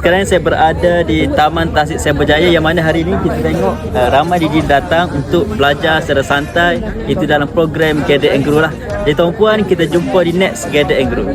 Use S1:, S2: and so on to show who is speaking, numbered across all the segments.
S1: sekarang saya berada di Taman Tasik Cyberjaya, yang mana hari ini kita tengok ramai DJ datang untuk belajar secara santai. Itu dalam program Gather and Grow lah. Jadi tuan-puan, kita jumpa di next Gather and Grow.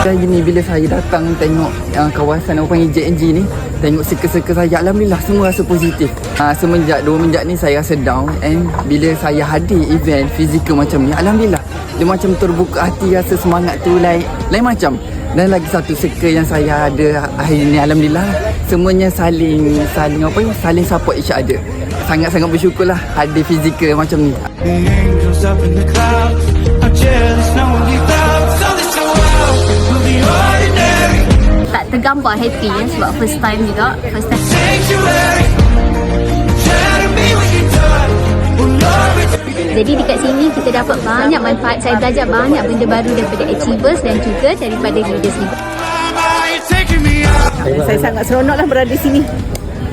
S2: Kali ni bila saya datang tengok kawasan apa panggil JNG ni, tengok circle-circle saya, alhamdulillah semua rasa positif. Semenjak 2 minggu ni saya rasa down, and bila saya hadir event fizikal macam ni, alhamdulillah dia macam terbuka hati, rasa semangat tu lain macam. Dan lagi satu circle yang saya ada hari ni, alhamdulillah semuanya saling support each other. Sangat-sangat bersyukurlah hadir fizikal macam ni.
S3: Tak tergambar happy ya, sebab first time juga. Jadi dekat sini kita dapat banyak manfaat. Saya belajar banyak benda baru daripada achievers dan juga daripada leaders ni.
S4: Saya sangat seronoklah berada di sini.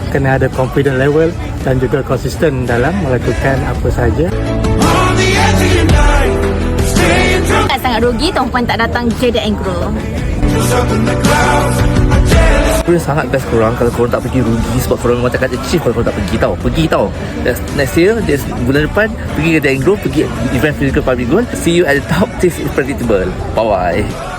S5: Kena ada confident level dan juga konsisten dalam melakukan apa saja.
S3: Sangat rugi tuan-puan tak datang Gather and Grow.
S6: Sebenarnya sangat best korang kalau korang tak pergi, rugi sebab korang memang cakap achieve kalau korang tak pergi tau. Next year, bulan depan pergi Gather and Grow, pergi event physical public goal. See you at the top. This is predictable. Bye bye.